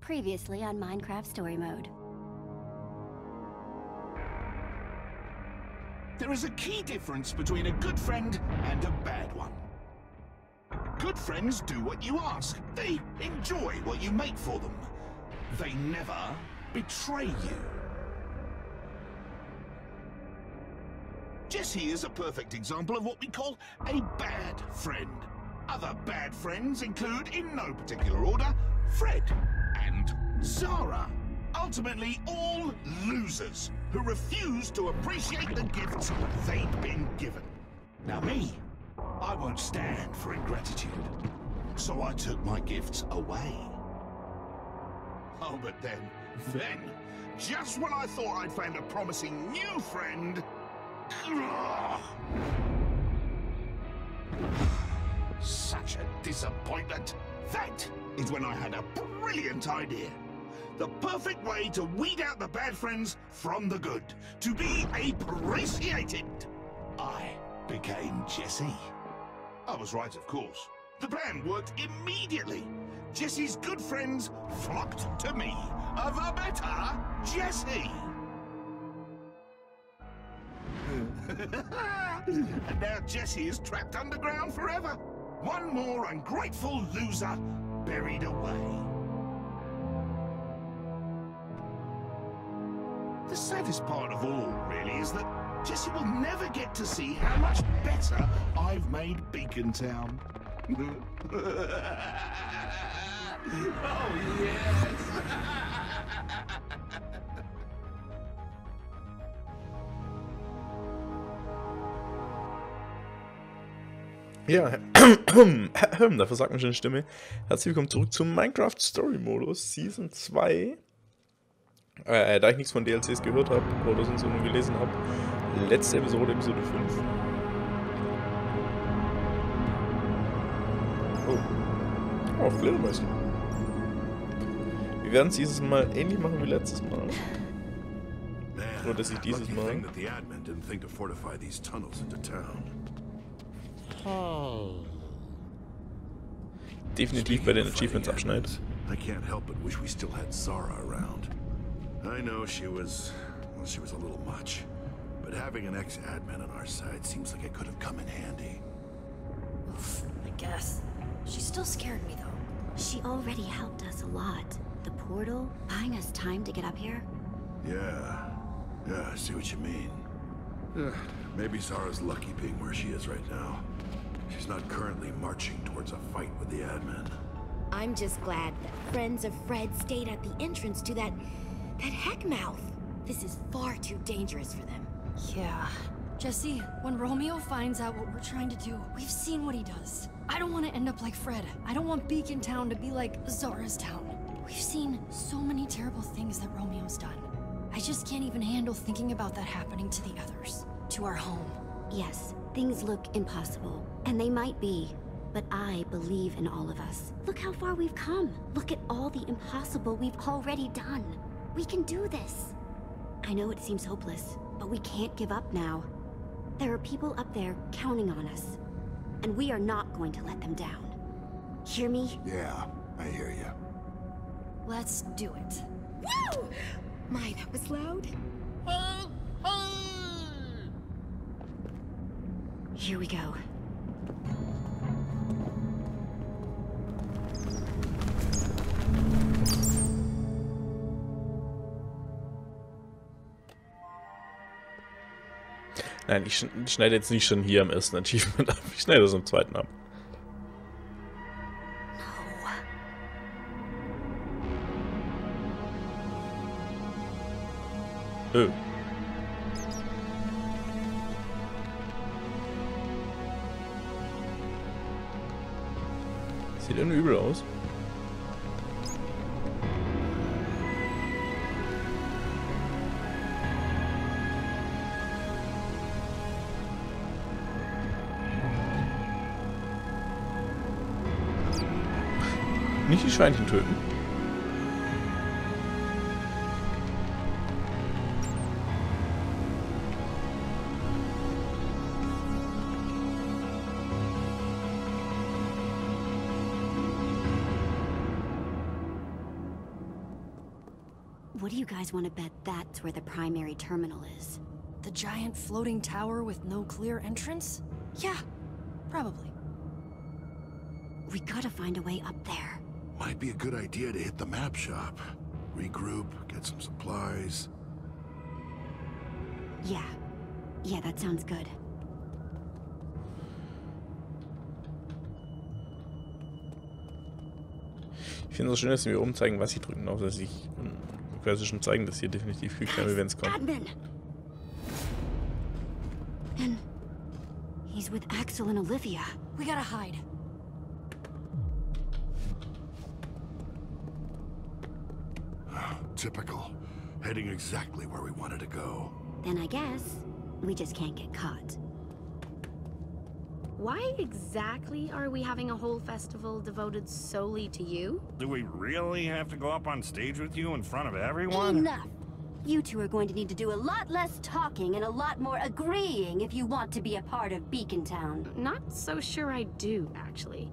Previously on Minecraft Story Mode. There is a key difference between a good friend and a bad one. Good friends do what you ask. They enjoy what you make for them. They never betray you. Jessie is a perfect example of what we call a bad friend. Other bad friends include, in no particular order, Fred and Zara. Ultimately, all losers who refuse to appreciate the gifts they'd been given. Now me, I won't stand for ingratitude, so I took my gifts away. Oh, but then, just when I thought I'd found a promising new friend, such a disappointment. That is when I had a brilliant idea. The perfect way to weed out the bad friends from the good. To be appreciated. I became Jessie. I was right, of course. The plan worked immediately. Jessie's good friends flocked to me. The better Jessie. And now Jessie is trapped underground forever. One more ungrateful loser buried away. The saddest part of all, really, is that Jessie will never get to see how much better I've made Beacon Town. Oh, yes! Ja, da versagt mir schon die Stimme. Herzlich willkommen zurück zum Minecraft Story Modus Season 2. Da ich nichts von DLCs gehört habe oder sonst nur gelesen habe, letzte Episode, Episode 5. Oh, Fledermäuschen. Wir werden es dieses Mal ähnlich machen wie letztes Mal. Nur, dass ich dieses Mal... definitiv bei den Achievements abschneidet. I can't help but wish we still had Zara around. I know she was a little much, but having an ex-admin on our side seems like it could have come in handy. I guess. She still scared me though. She already helped us a lot. The portal, buying us time to get up here. Yeah, I see what you mean. Maybe Zara's lucky being where she is right now. She's not currently marching towards a fight with the admin. I'm just glad that friends of Fred stayed at the entrance to that heck mouth. This is far too dangerous for them. Yeah. Jessie, when Romeo finds out what we're trying to do, we've seen what he does. I don't want to end up like Fred. I don't want Beacon Town to be like Zara's town. We've seen so many terrible things that Romeo's done. I just can't even handle thinking about that happening to the others. To our home. Yes, things look impossible. And they might be. But I believe in all of us. Look how far we've come. Look at all the impossible we've already done. We can do this. I know it seems hopeless, but we can't give up now. There are people up there counting on us. And we are not going to let them down. Hear me? Yeah, I hear you. Let's do it. Woo! My, that was loud. Here we go. Nein, ich schneide jetzt nicht schon hier am ersten Achievement ab. Ich schneide das am zweiten ab. Oh. Sieht irgendwie übel aus. Nicht die Schweinchen töten. What do you guys want to bet that's where the primary terminal is? The giant floating tower with no clear entrance? Yeah, probably. We gotta find a way up there. Might be a good idea to hit the map shop. Regroup, get some supplies. Yeah. Yeah, that sounds good. Ich finde es schön, dass sie mir oben zeigen, was sie drücken, auch dass ich quasi schon zeigen, dass hier definitiv Quick-Time-Events kommen. Admin! And he's with Axel and Olivia. We gotta hide. Typical. Heading exactly where we wanted to go. Then I guess we just can't get caught. Why exactly are we having a whole festival devoted solely to you? Do we really have to go up on stage with you in front of everyone? Enough! You two are going to need to do a lot less talking and a lot more agreeing if you want to be a part of Beacon Town. Not so sure I do, actually.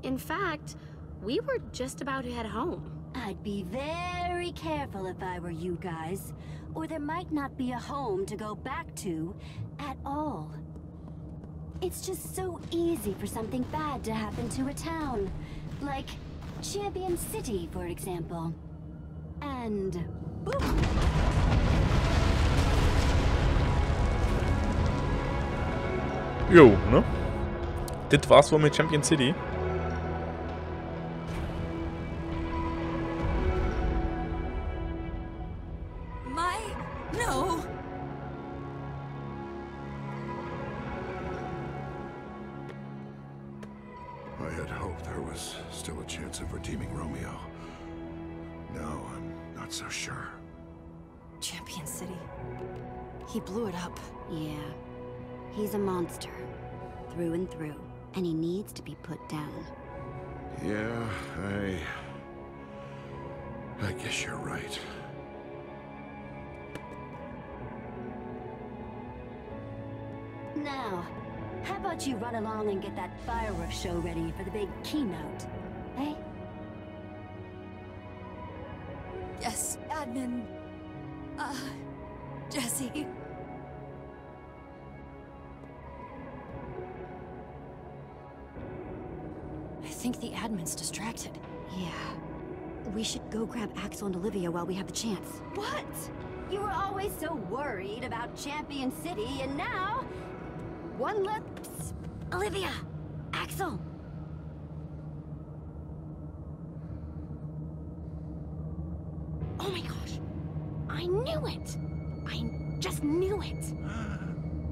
In fact, we were just about to head home. I'd be very careful if I were you guys, or there might not be a home to go back to at all. It's just so easy for something bad to happen to a town. Like Champion City, for example. And boom! Jo, ne? Das war's wohl mit Champion City. No! I had hoped there was still a chance of redeeming Romeo. Now I'm not so sure. Champion City. He blew it up. Yeah, he's a monster, through and through, and he needs to be put down. Yeah, I guess you're right. Now, how about you run along and get that fireworks show ready for the big keynote, eh? Yes, admin. Jesse. I think the admin's distracted. Yeah. We should go grab Axel and Olivia while we have the chance. What? You were always so worried about Champion City, and now... One less... Olivia! Axel! Oh my gosh! I knew it! I just knew it!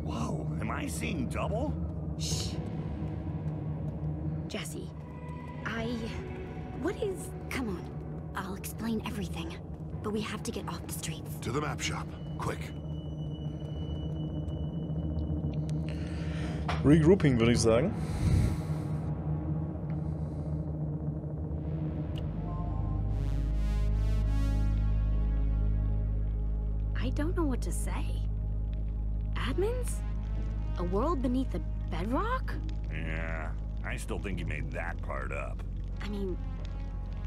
Whoa, am I seeing double? Shh. Jesse, what is... Come on. I'll explain everything. But we have to get off the streets. To the map shop, quick. Regrouping, würde ich sagen. I don't know what to say. Admins? A world beneath the bedrock? Yeah, I still think you made that part up. I mean,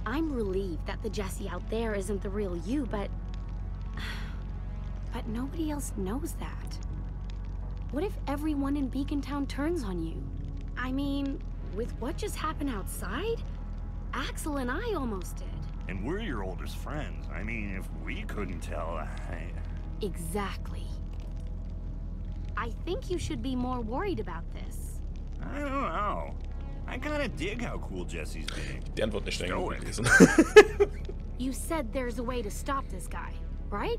I'm relieved that the Jesse out there isn't the real you, but nobody else knows that. What if everyone in Beacon Town turns on you? I mean, with what just happened outside, Axel and I almost did. And we're your oldest friends. I mean, if we couldn't tell, Exactly. I think you should be more worried about this. I don't know. I kinda dig how cool Jesse's being. Die Antwort nicht streng genug Stoic. gewesen. You said there's a way to stop this guy, right?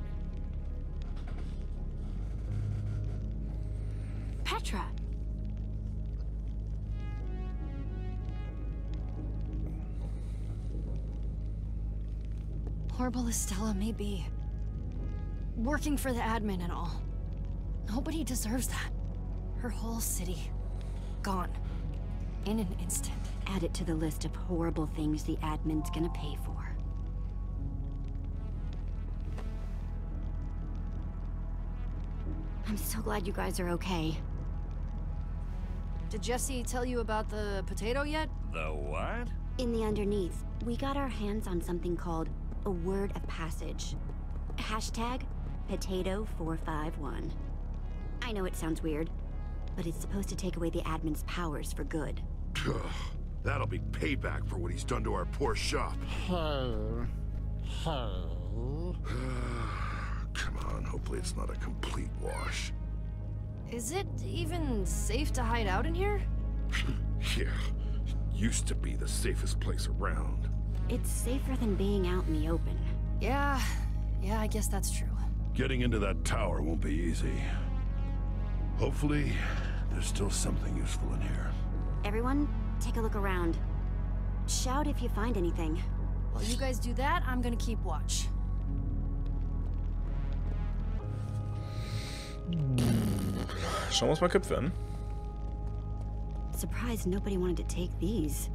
Petra. Horrible Estella may be working for the admin and all. Nobody deserves that. Her whole city, gone. In an instant. Add it to the list of horrible things the admin's gonna pay for. I'm so glad you guys are okay. Did Jesse tell you about the potato yet? The what? In the underneath, we got our hands on something called a word of passage. Hashtag Potato451. I know it sounds weird, but it's supposed to take away the admin's powers for good. That'll be payback for what he's done to our poor shop. Come on, hopefully it's not a complete wash. Is it even safe to hide out in here? Yeah, it used to be the safest place around. It's safer than being out in the open. Yeah, I guess that's true. Getting into that tower won't be easy. Hopefully, there's still something useful in here. Everyone, take a look around. Shout if you find anything. While you guys do that, I'm gonna keep watch. Schauen wir uns mal Köpfe an. Surprised nobody wanted to take these.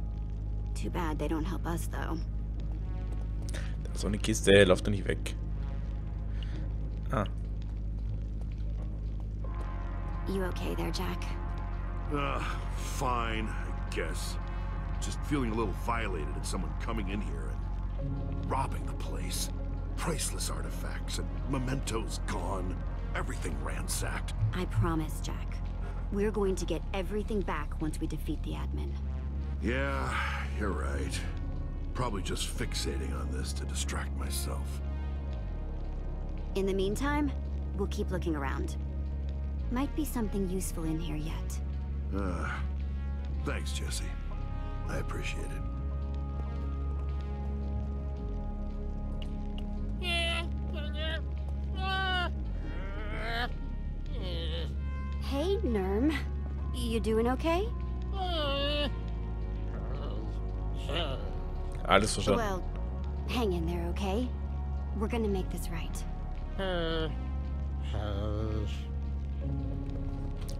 Too bad they don't help us, though. Da ist so eine Kiste, läuft doch nicht weg. Ah. You okay there, Jack? Fine, I guess. Just feeling a little violated at someone coming in here and robbing the place. Priceless artifacts and mementos gone. Everything ransacked. I promise, Jack. We're going to get everything back once we defeat the admin. Yeah, you're right. Probably just fixating on this to distract myself. In the meantime, we'll keep looking around. Might be something useful in here yet. Thanks, Jesse. I appreciate it. Hey, Nurm. You doing okay? Alles verstanden. Well, hang in there, okay? We're gonna make this right.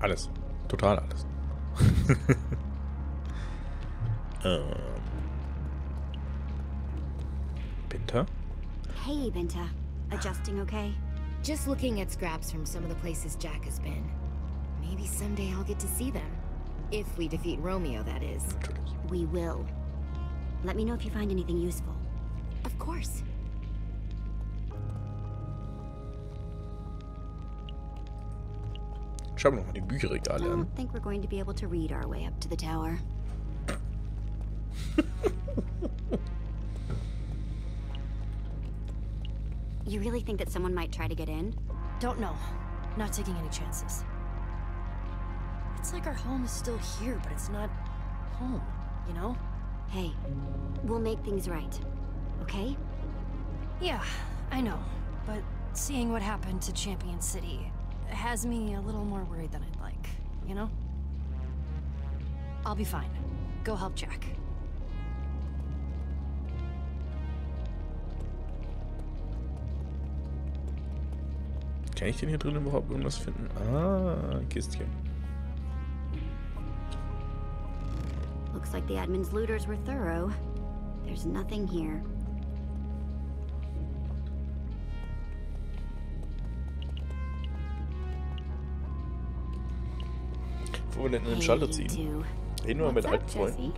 Alles. Total alles. Binta? Hey, Binta. Adjusting okay? Just looking at scraps from some of the places Jack has been. Maybe someday I'll get to see them. If we defeat Romeo, that is. Natürlich. We will. Let me know if you find anything useful. Of course. Schauen wir noch mal die I Bücherregale an. don't think we're going to be able to read our way up to the tower. You really think that someone might try to get in? Don't know. Not taking any chances. It's like our home is still here, but it's not home, you know? Hey, we'll make things right, okay? Yeah, I know. But seeing what happened to Champion City has me a little more worried than I'd like, you know? I'll be fine. Go help Jack. Kann ich denn hier drin überhaupt irgendwas finden? Ah, Kistchen. Looks like the admin's looters were thorough. There's nothing here. Wo wir denn den Schalter ziehen? Reden wir mit alten Freunden.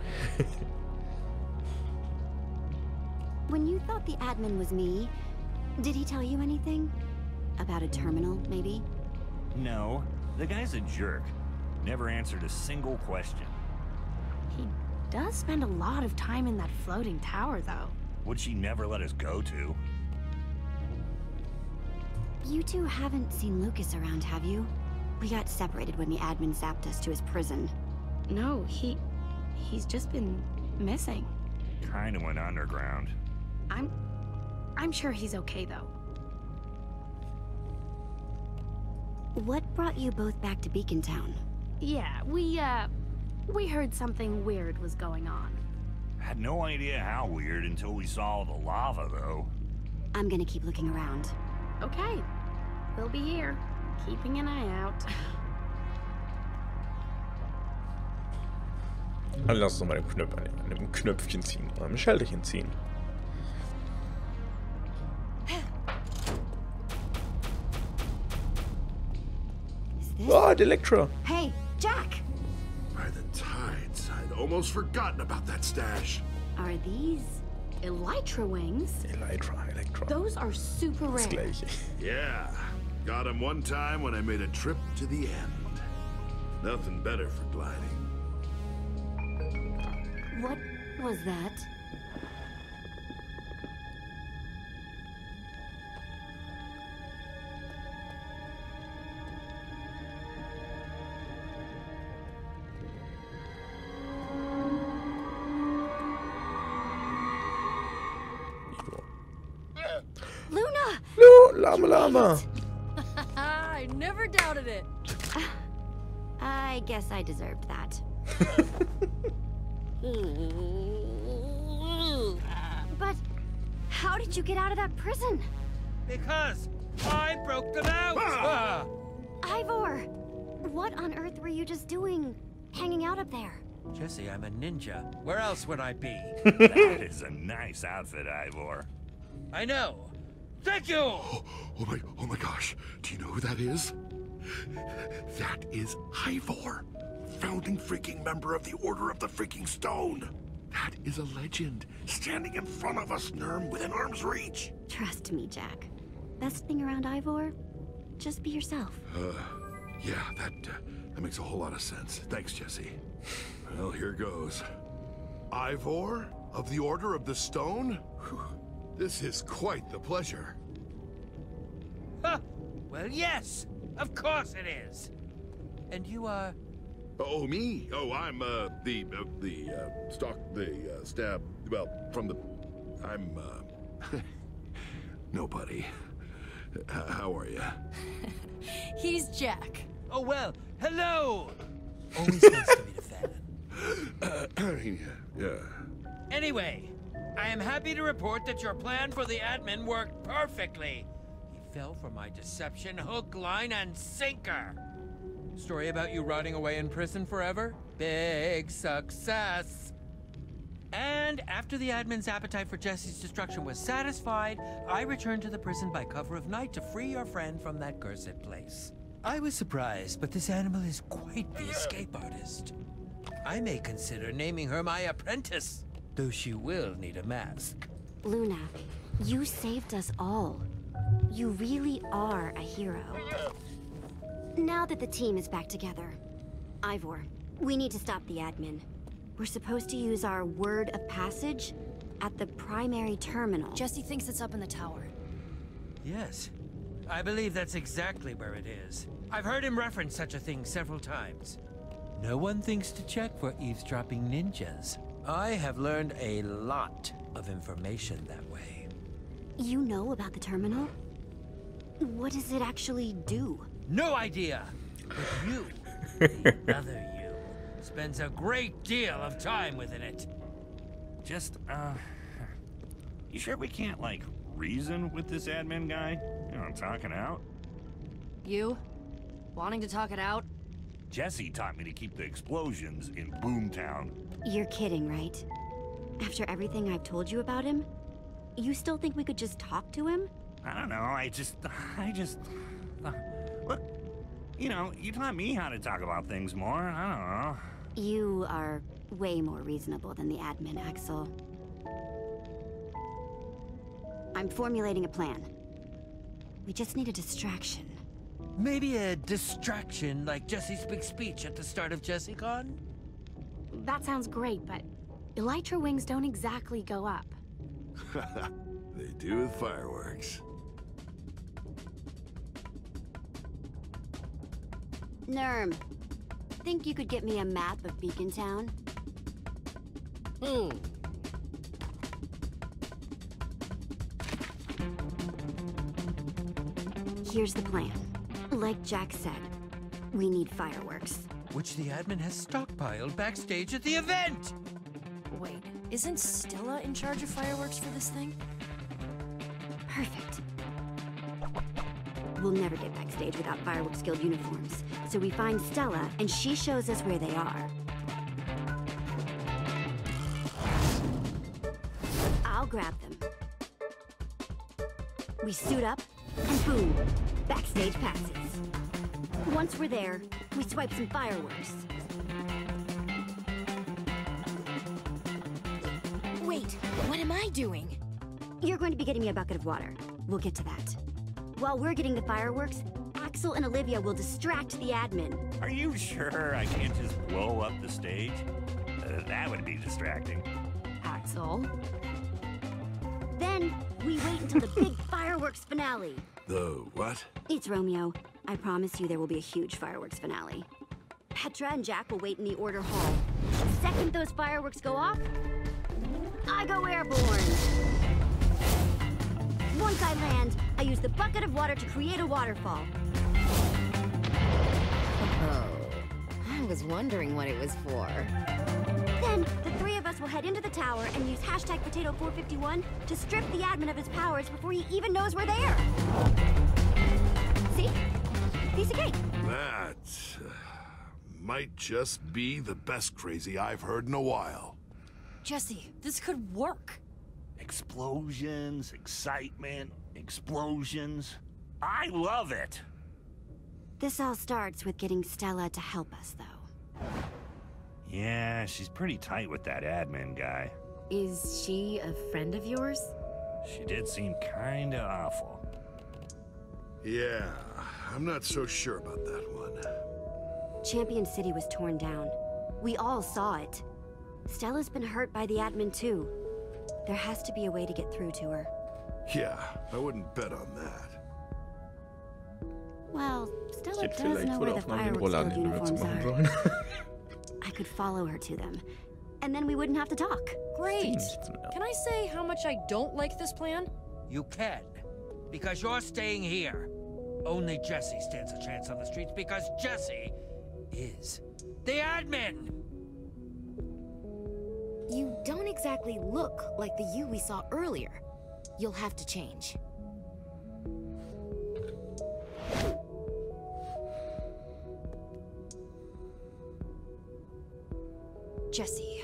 When you thought the admin was me, did he tell you anything? About a terminal, maybe? No, the guy's a jerk. Never answered a single question. He does spend a lot of time in that floating tower, though. Would she never let us go to? You two haven't seen Lucas around, have you? We got separated when the admin zapped us to his prison. No, he's just been missing. Kinda went underground. I'm sure he's okay, though. What brought you both back to Beacon Town? Yeah, we heard something weird was going on. Had no idea how weird until we saw the lava, though. I'm gonna keep looking around. Okay, we'll be here, keeping an eye out. Dann lass uns mal an dem Knöpfchen ziehen, oder am Schalterchen ziehen. Ah, the Electra! Hey, Jack! By the tides, I'd almost forgotten about that stash. Are these Elytra wings? Electra. Those are super Das rare. gleiche. Yeah, got him one time when I made a trip to the end. Nothing better for gliding. What was that? Luna! Lama. I never doubted it. I guess I deserved that. But how did you get out of that prison? Because I broke them out! Ivor! What on earth were you just doing, hanging out up there? Jesse, I'm a ninja. Where else would I be? That is a nice outfit, Ivor. I know. Thank you! Oh my gosh. Do you know who that is? That is Ivor, founding freaking member of the Order of the Freaking Stone. That is a legend, standing in front of us, Nurm, within arm's reach. Trust me, Jack. Best thing around Ivor, just be yourself. Yeah, that makes a whole lot of sense. Thanks, Jesse. Well, here goes. Ivor of the Order of the Stone? Whew. This is quite the pleasure. Huh. Well, yes. Of course it is. And you are... Oh, me? Oh, I'm, stab, well, from the... I'm, nobody. How are you? He's Jack. Oh, well, hello! Always nice to meet a fan. Yeah. Anyway, I am happy to report that your plan for the admin worked perfectly. He fell for my deception hook, line, and sinker. Story about you rotting away in prison forever? Big success. And after the admin's appetite for Jesse's destruction was satisfied, I returned to the prison by cover of night to free your friend from that cursed place. I was surprised, but this animal is quite the escape artist. I may consider naming her my apprentice, though she will need a mask. Luna, you saved us all. You really are a hero. Now that the team is back together, Ivor, we need to stop the admin. We're supposed to use our word of passage at the primary terminal. Jesse thinks it's up in the tower. Yes, I believe that's exactly where it is. I've heard him reference such a thing several times. No one thinks to check for eavesdropping ninjas. I have learned a lot of information that way. You know about the terminal? What does it actually do? No idea! But you, the other you, spends a great deal of time within it. Just, you sure we can't, like, reason with this admin guy? You know, talking out? You? Wanting to talk it out? Jesse taught me to keep the explosions in Boomtown. You're kidding, right? After everything I've told you about him, you still think we could just talk to him? I don't know, I just, look, you know, you taught me how to talk about things more, I don't know. You are way more reasonable than the admin, Axel. I'm formulating a plan. We just need a distraction. Maybe a distraction like Jesse's big speech at the start of JesseCon? That sounds great, but Elytra wings don't exactly go up. They do with fireworks. Nurm, think you could get me a map of Beacon Town? Here's the plan. Like Jack said, we need fireworks. Which the admin has stockpiled backstage at the event! Wait, isn't Stella in charge of fireworks for this thing? Perfect. We'll never get backstage without Fireworks Guild uniforms, so we find Stella and she shows us where they are. I'll grab them. We suit up, and boom, backstage passes. Once we're there, we swipe some fireworks. Wait, what am I doing? You're going to be getting me a bucket of water. We'll get to that. While we're getting the fireworks, Axel and Olivia will distract the admin. Are you sure I can't just blow up the stage? That would be distracting. Axel? Then, we wait until the big fireworks finale. The what? It's Romeo. I promise you there will be a huge fireworks finale. Petra and Jack will wait in the order hall. The second those fireworks go off, I go airborne. Once I land, I use the bucket of water to create a waterfall. Oh, I was wondering what it was for. Then, the three of us will head into the tower and use hashtag Potato451 to strip the admin of his powers before he even knows we're there. See? Piece of cake. That might just be the best crazy I've heard in a while. Jesse, this could work. Explosions, excitement, explosions. I love it! This all starts with getting Stella to help us, though. Yeah, she's pretty tight with that admin guy. Is she a friend of yours? She did seem kinda awful. Yeah, I'm not so sure about that one. Champion City was torn down. We all saw it. Stella's been hurt by the admin too. There has to be a way to get through to her. Yeah, I wouldn't bet on that. Well, Stella Hätte does vielleicht know vor where der the Aufnahme den fireworks Rollladen guild hinüber zu uniforms machen are. sollen. I could follow her to them. And then we wouldn't have to talk. Great. Can I say how much I don't like this plan? You can, because you're staying here. Only Jesse stands a chance on the streets because Jesse is the admin. You don't exactly look like the you we saw earlier. You'll have to change. Jesse,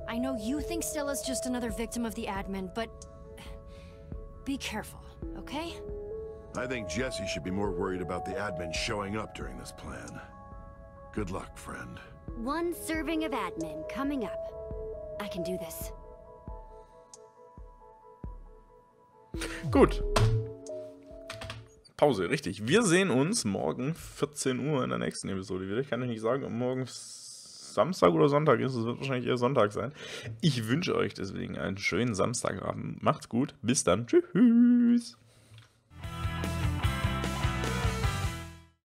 I know you think Stella's just another victim of the admin, but be careful, okay? I think Jesse should be more worried about the admin showing up during this plan. Good luck, friend. One serving of admin coming up. I can do this. Gut. Pause, richtig. Wir sehen uns morgen 14 Uhr in der nächsten Episode wieder. Ich kann euch nicht sagen, ob morgen Samstag oder Sonntag ist. Es wird wahrscheinlich eher Sonntag sein. Ich wünsche euch deswegen einen schönen Samstagabend. Macht's gut. Bis dann. Tschüss.